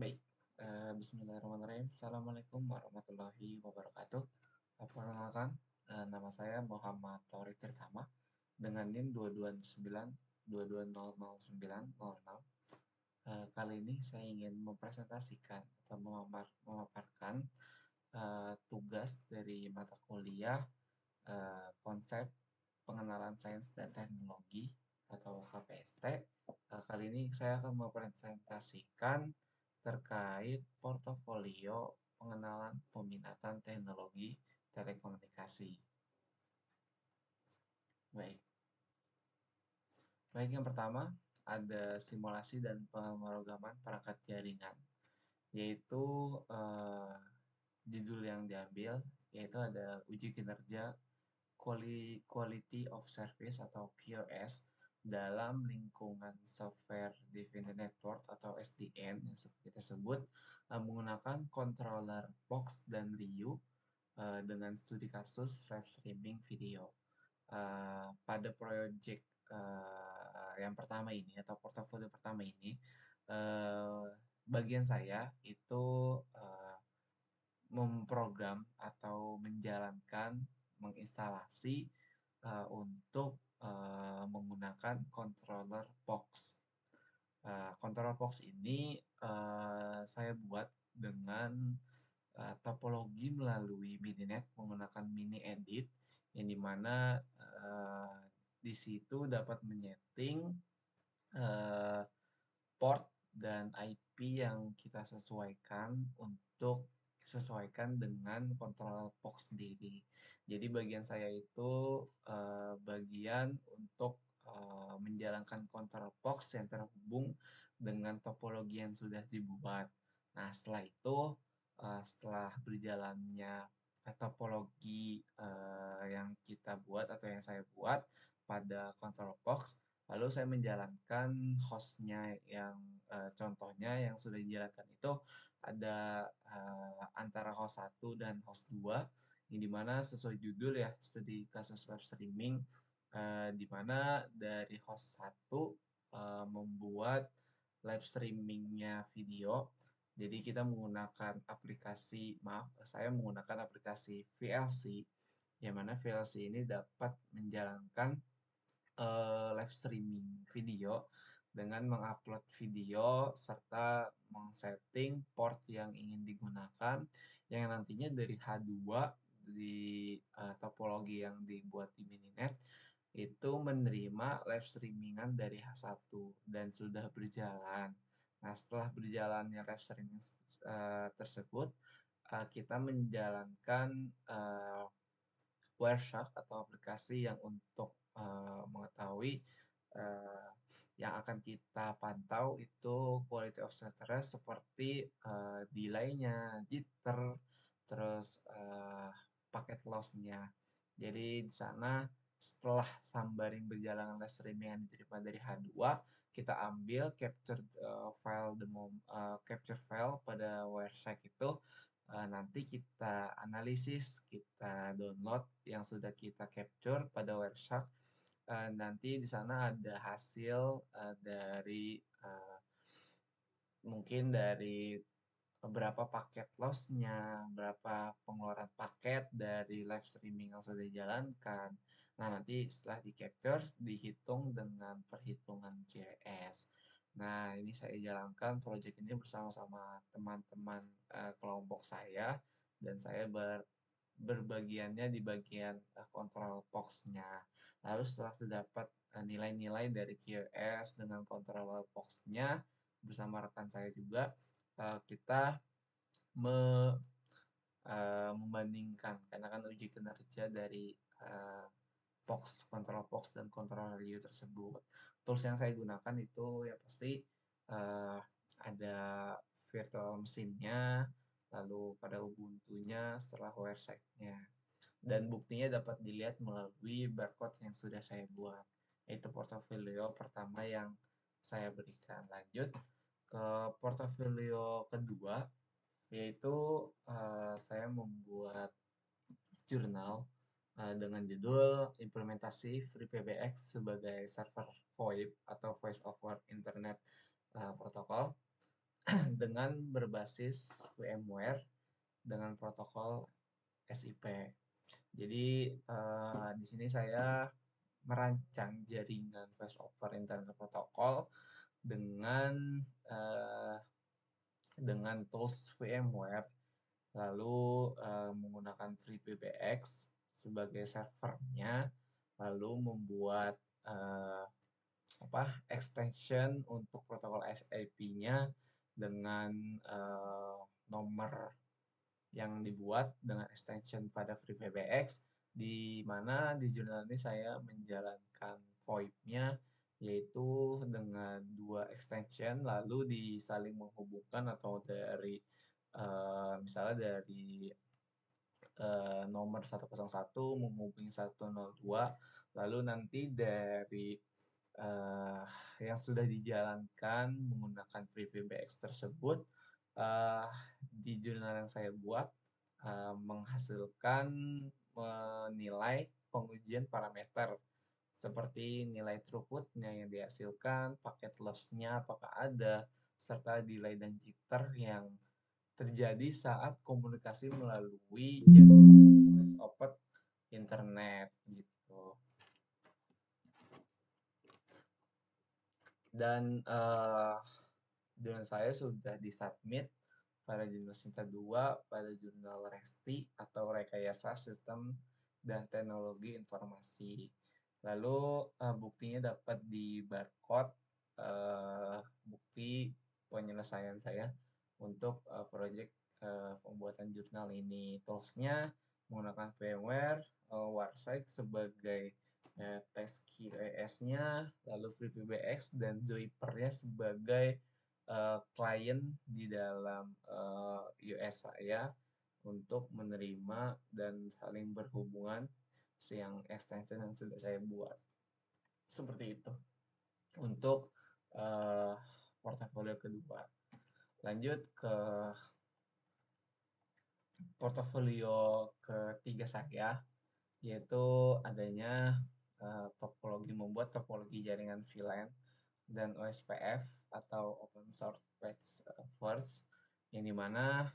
Baik, bismillahirrahmanirrahim. Assalamualaikum warahmatullahi wabarakatuh. Perkenalkan, nama saya Muhammad Taurik Tirtama dengan NIM 229 2200906. Kali ini saya ingin mempresentasikan atau memaparkan tugas dari mata kuliah konsep pengenalan sains dan teknologi atau KPST. Kali ini saya akan mempresentasikan terkait portofolio pengenalan peminatan teknologi telekomunikasi. Baik, yang pertama ada simulasi dan pemrograman perangkat jaringan, yaitu eh, judul yang diambil yaitu ada uji kinerja Quality of Service atau QoS dalam lingkungan Software Defined Network atau SDN yang kita sebut menggunakan controller box dan RIU dengan studi kasus live streaming video. Pada proyek yang pertama ini atau portofolio pertama ini, bagian saya itu memprogram atau menjalankan, menginstalasi untuk menggunakan controller box. Controller box ini saya buat dengan topologi melalui Mininet menggunakan mini edit yang dimana di situ dapat menyeting port dan IP yang kita sesuaikan dengan controller box sendiri. Jadi bagian saya itu bagian untuk menjalankan controller box yang terhubung dengan topologi yang sudah dibuat. Nah, setelah itu, setelah berjalannya topologi yang kita buat atau yang saya buat pada controller box, lalu saya menjalankan hostnya yang contohnya yang sudah dijalankan itu ada antara host 1 dan host 2, yang dimana sesuai judul ya, studi kasus live streaming, dimana dari host 1 membuat live streamingnya video. Jadi kita menggunakan saya menggunakan aplikasi VLC, yang mana VLC ini dapat menjalankan live streaming video dengan mengupload video serta mengsetting port yang ingin digunakan yang nantinya dari H2 di topologi yang dibuat di Mininet itu menerima live streamingan dari H1 dan sudah berjalan. Nah, setelah berjalannya live streaming tersebut, kita menjalankan Wireshark atau aplikasi yang untuk mengetahui uh, yang akan kita pantau itu quality of service seperti delay-nya, jitter, terus paket loss-nya. Jadi di sana setelah sambaring berjalan live streaming yang diterima dari H2, kita ambil capture file pada Wireshark itu. Nanti kita analisis, kita download yang sudah kita capture pada Wireshark. Nanti di sana ada hasil dari mungkin dari berapa paket loss-nya, berapa pengeluaran paket dari live streaming yang sudah dijalankan. Nah, nanti setelah di-capture, dihitung dengan perhitungan JS. Nah, ini saya jalankan project ini bersama-sama teman-teman kelompok saya, dan saya berbagiannya di bagian kontrol box-nya. Lalu setelah terdapat nilai-nilai dari QoS dengan controller box-nya bersama rekan saya juga, kita membandingkan karena kan uji kinerja dari control box dan control RIU tersebut. Tools yang saya gunakan itu ya pasti ada virtual mesinnya, lalu pada Ubuntu-nya, setelah Wireshark-nya. Dan buktinya dapat dilihat melalui barcode yang sudah saya buat. Itu portofolio pertama yang saya berikan. Lanjut ke portofolio kedua, yaitu saya membuat jurnal dengan judul implementasi FreePBX sebagai server VoIP atau Voice over Internet Protocol. dengan berbasis VMware dengan protokol SIP. Jadi di sini saya merancang jaringan Voice over Internet Protocol dengan eh, dengan tools VMware, lalu menggunakan FreeBBX sebagai servernya, lalu membuat eh, extension untuk protokol SIP-nya dengan nomor yang dibuat dengan extension pada FreeBBX, di mana di jurnal ini saya menjalankan VoIP-nya yaitu dengan dua extension lalu disaling menghubungkan atau dari misalnya dari nomor 101 menghubungi 102, lalu nanti dari eh, yang sudah dijalankan menggunakan FreeBBX tersebut eh, di jurnal yang saya buat menghasilkan menilai pengujian parameter seperti nilai throughputnya yang dihasilkan, paket loss-nya apakah ada, serta delay dan jitter yang terjadi saat komunikasi melalui jaringan voice over internet gitu. Dan jurnal saya sudah disubmit pada jurnal Sinta 2 pada jurnal RESTI atau Rekayasa Sistem dan Teknologi Informasi. Lalu buktinya dapat di barcode bukti penyelesaian saya untuk proyek pembuatan jurnal ini. Toolsnya menggunakan VMware, Warsack sebagai teks QoS-nya, lalu FreeBBX dan Zoiper-nya sebagai klien di dalam US saya untuk menerima dan saling berhubungan yang extension yang sudah saya buat. Seperti itu untuk uh, portofolio kedua. Lanjut ke portofolio ketiga saya, yaitu adanya topologi membuat topologi jaringan VLAN dan OSPF atau Open Source Patch First, yang dimana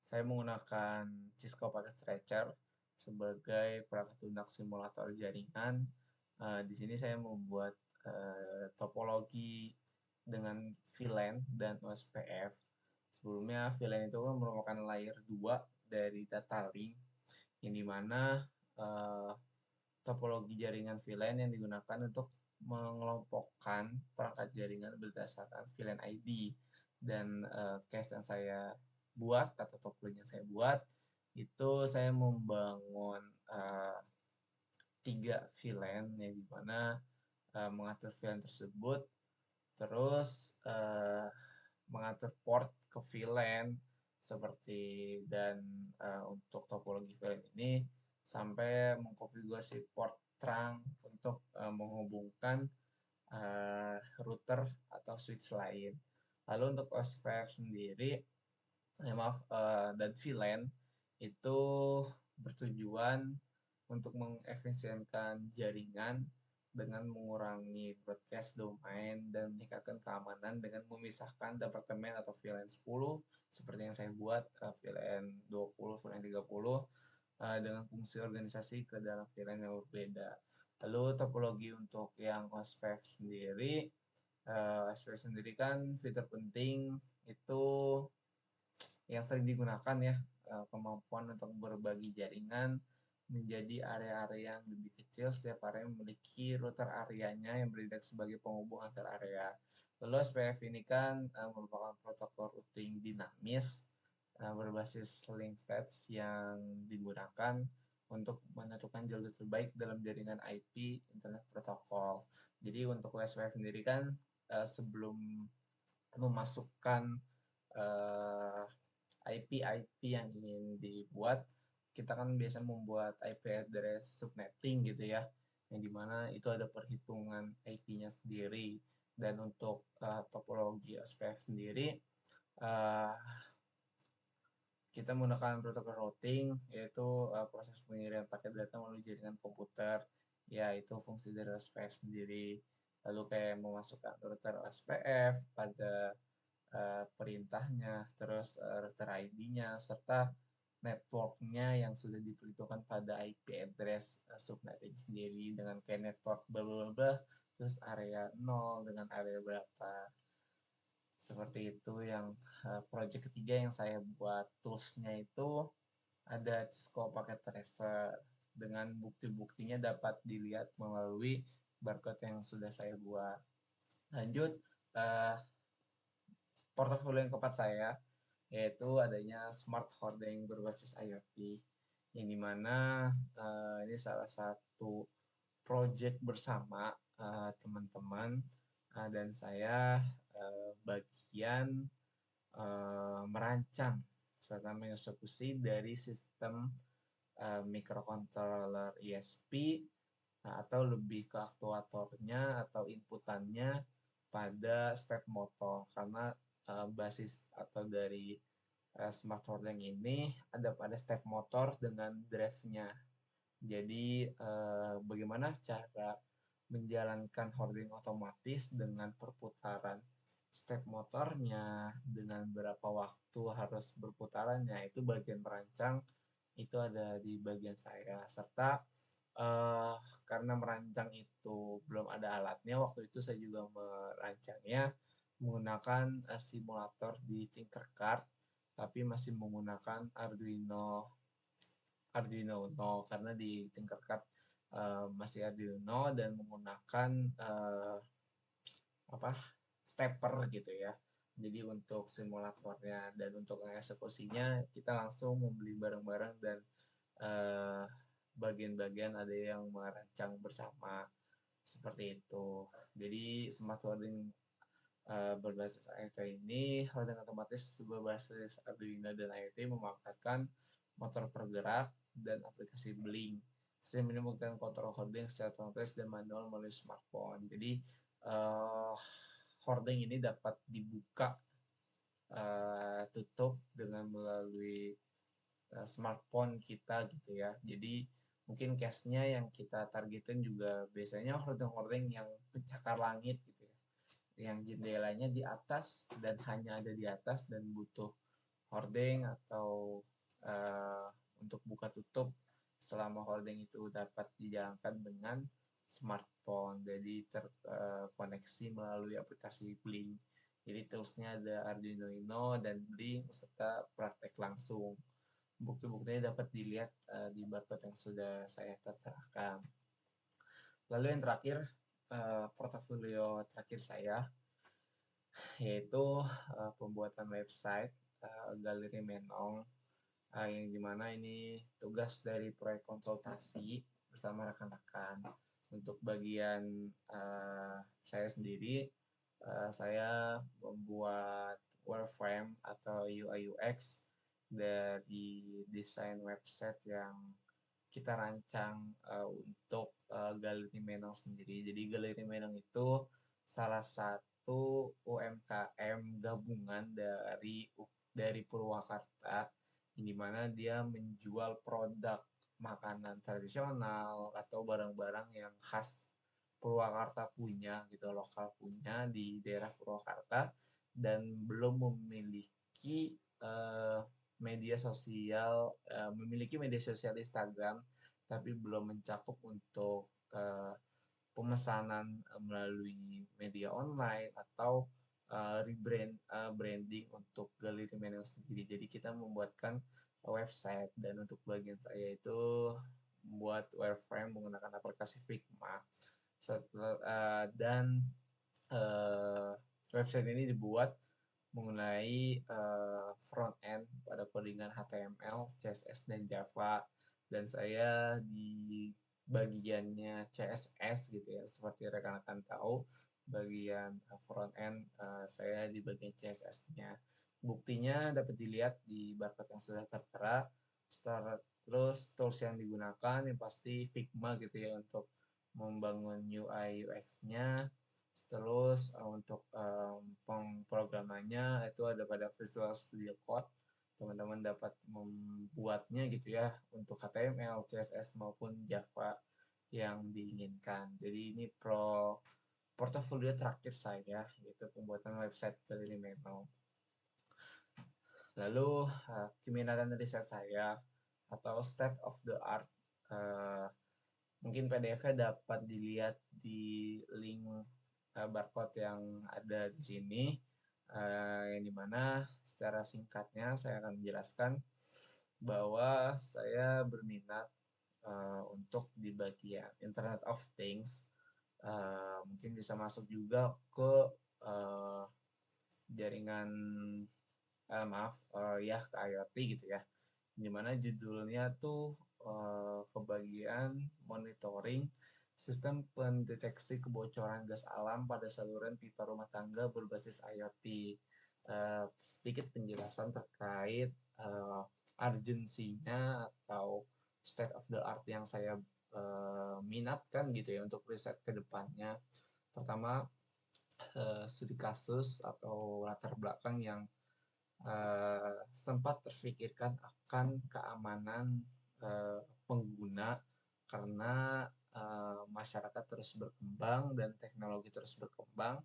saya menggunakan Cisco Packet Stretcher sebagai perangkat lunak simulator jaringan. Di sini saya membuat topologi dengan VLAN dan OSPF. Sebelumnya VLAN itu kan merupakan layer 2 dari data link, yang dimana topologi jaringan VLAN yang digunakan untuk mengelompokkan perangkat jaringan berdasarkan VLAN ID. Dan case yang saya buat atau topologi yang saya buat itu saya membangun 3 VLAN yang dimana mengatur VLAN tersebut, terus mengatur port ke VLAN seperti, dan untuk topologi VLAN ini sampai mengkonfigurasi port trunk untuk menghubungkan router atau switch lain. Lalu untuk OSPF sendiri, dan VLAN itu bertujuan untuk mengefisienkan jaringan dengan mengurangi broadcast domain dan meningkatkan keamanan dengan memisahkan departemen atau VLAN 10 seperti yang saya buat VLAN 20, VLAN 30 dengan fungsi organisasi ke dalam VLAN yang berbeda. Lalu topologi untuk yang OSPF sendiri, kan fitur penting itu yang sering digunakan ya, kemampuan untuk berbagi jaringan menjadi area-area yang lebih kecil. Setiap area memiliki router areanya yang bertindak sebagai penghubung antar area. Lalu SPF ini kan merupakan protokol routing dinamis berbasis link stats yang digunakan untuk menentukan jalur terbaik dalam jaringan IP Internet Protocol. Jadi untuk SPF sendiri kan sebelum memasukkan IP yang ingin dibuat, kita kan biasa membuat IP address subnetting gitu ya, yang dimana itu ada perhitungan IP-nya sendiri. Dan untuk topologi SPF sendiri, uh, kita menggunakan protokol routing, yaitu proses pengiriman paket data melalui jaringan komputer, yaitu fungsi dari SPF sendiri. lalu kayak memasukkan router OSPF pada perintahnya, terus router ID-nya, serta networknya yang sudah diperhitungkan pada IP address subnet itu sendiri dengan kayak network bla bla bla, terus area 0 dengan area berapa. Seperti itu yang project ketiga yang saya buat. Toolsnya itu ada Cisco Packet Tracer dengan bukti-buktinya dapat dilihat melalui barcode yang sudah saya buat. Lanjut, eh, portofolio yang keempat saya yaitu adanya smart hoarding berbasis IoT, yang dimana ini salah satu project bersama teman-teman dan saya bagian merancang serta mengeksekusi dari sistem microcontroller ISP atau lebih ke aktuatornya atau inputannya pada step motor, karena basis atau dari smart holding ini ada pada step motor dengan drive-nya. Jadi bagaimana cara menjalankan holding otomatis dengan perputaran step motornya, dengan berapa waktu harus berputarannya, itu bagian merancang itu ada di bagian saya. Serta eh, karena merancang itu belum ada alatnya, waktu itu saya juga merancangnya menggunakan simulator di Tinkercad, tapi masih menggunakan Arduino Uno, karena di Tinkercad masih Arduino dan menggunakan apa stepper gitu ya. Jadi untuk simulatornya dan untuk eksekusinya kita langsung membeli barang-barang dan eh, bagian-bagian ada yang merancang bersama seperti itu. Jadi smart holding berbasis IoT ini, holding otomatis berbasis Arduino dan IoT memanfaatkan motor pergerak dan aplikasi Blink. Saya menemukan kontrol holding secara otomatis dan manual melalui smartphone. Jadi uh, hoarding ini dapat dibuka tutup dengan melalui smartphone kita gitu ya. Jadi mungkin case-nya yang kita targetin juga biasanya hordeng-hordeng yang pencakar langit gitu ya. Yang jendelanya di atas dan hanya ada di atas dan butuh hordeng atau uh, untuk buka tutup selama hordeng itu dapat dijalankan dengan smartphone. Jadi terkoneksi melalui aplikasi Blink. Jadi toolsnya ada Arduino Uno dan Blink serta praktek langsung. Bukti-buktinya dapat dilihat di barcode yang sudah saya terterakan. Lalu yang terakhir, portofolio terakhir saya yaitu pembuatan website Galeri Menong, yang dimana ini tugas dari proyek konsultasi bersama rekan-rekan. Untuk bagian saya sendiri, saya membuat wireframe atau UI UX dari desain website yang kita rancang untuk Galeri Menong sendiri. Jadi Galeri Menong itu salah satu UMKM gabungan dari Purwakarta, di mana dia menjual produk makanan tradisional atau barang-barang yang khas Purwakarta punya gitu, lokal punya di daerah Purwakarta, dan belum memiliki media sosial, memiliki media sosial Instagram, tapi belum mencakup untuk pemesanan melalui media online atau branding untuk galeri manual sendiri. Jadi kita membuatkan website, dan untuk bagian saya itu membuat wireframe menggunakan aplikasi Figma. Dan uh, website ini dibuat mengenai front end pada codingan HTML, CSS, dan Java. Dan saya di bagiannya CSS gitu ya, seperti rekan-rekan tahu, bagian front end saya di bagian CSS-nya. Buktinya dapat dilihat di barcode yang sudah tertera. Terus tools yang digunakan yang pasti Figma gitu ya untuk membangun UI UX-nya. Terus untuk pemrogramannya itu ada pada Visual Studio Code. Teman-teman dapat membuatnya gitu ya untuk HTML, CSS maupun Java yang diinginkan. Jadi ini portofolio terakhir saya, yaitu pembuatan website dari Memo. Lalu keminatan riset saya atau state of the art, eh, mungkin PDF-nya dapat dilihat di link barcode yang ada di sini, yang dimana secara singkatnya saya akan menjelaskan bahwa saya berminat untuk di bagian Internet of Things. Mungkin bisa masuk juga ke uh, jaringan, maaf, ya ke IoT gitu ya, dimana judulnya tuh kebagian monitoring sistem pendeteksi kebocoran gas alam pada saluran pipa rumah tangga berbasis IoT. Sedikit penjelasan terkait urgensinya atau state of the art yang saya minatkan gitu ya untuk riset ke depannya. Pertama, studi kasus atau latar belakang yang sempat terfikirkan akan keamanan pengguna karena masyarakat terus berkembang dan teknologi terus berkembang,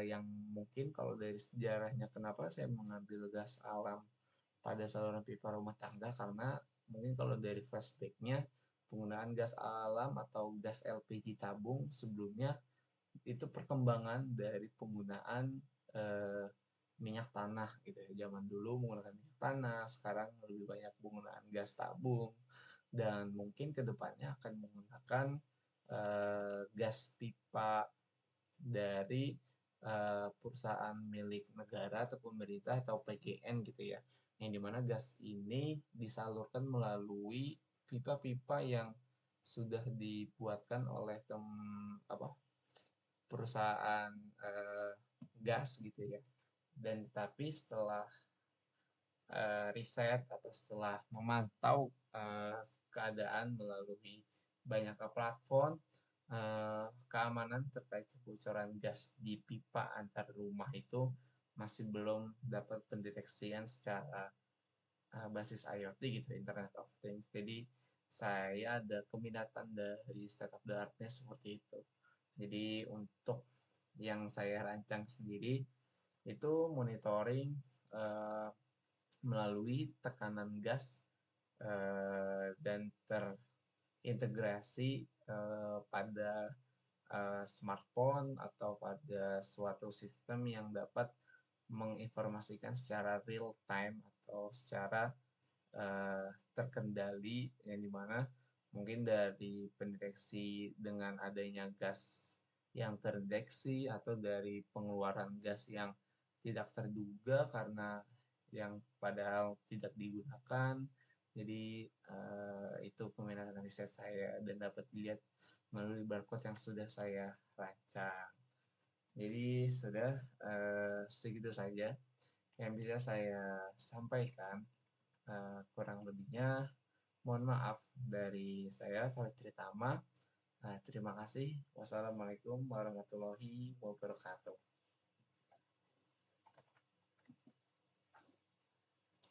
yang mungkin kalau dari sejarahnya kenapa saya mengambil gas alam pada saluran pipa rumah tangga, karena mungkin kalau dari flashbacknya penggunaan gas alam atau gas LPG tabung sebelumnya itu perkembangan dari penggunaan eh, minyak tanah gitu ya. Zaman dulu menggunakan minyak tanah, sekarang lebih banyak penggunaan gas tabung, dan mungkin kedepannya akan menggunakan gas pipa dari perusahaan milik negara atau pemerintah atau PGN gitu ya. Yang dimana gas ini disalurkan melalui pipa-pipa yang sudah dibuatkan oleh apa perusahaan gas gitu ya. Dan tapi setelah riset atau setelah memantau keadaan melalui banyak platform, keamanan terkait kebocoran gas di pipa antar rumah itu masih belum dapat pendeteksian secara basis IoT gitu, Internet of Things. Jadi saya ada keminatan dari state of the art-nya seperti itu. Jadi untuk yang saya rancang sendiri itu monitoring uh, melalui tekanan gas dan terintegrasi pada smartphone atau pada suatu sistem yang dapat menginformasikan secara real time atau secara terkendali, yang dimana mungkin dari pendeteksi dengan adanya gas yang terdeteksi atau dari pengeluaran gas yang tidak terduga karena yang padahal tidak digunakan. Jadi itu peminatan riset saya dan dapat dilihat melalui barcode yang sudah saya rancang. Jadi sudah segitu saja yang bisa saya sampaikan. Kurang lebihnya mohon maaf dari saya, Saleh Tritama. Terima kasih. Wassalamualaikum warahmatullahi wabarakatuh.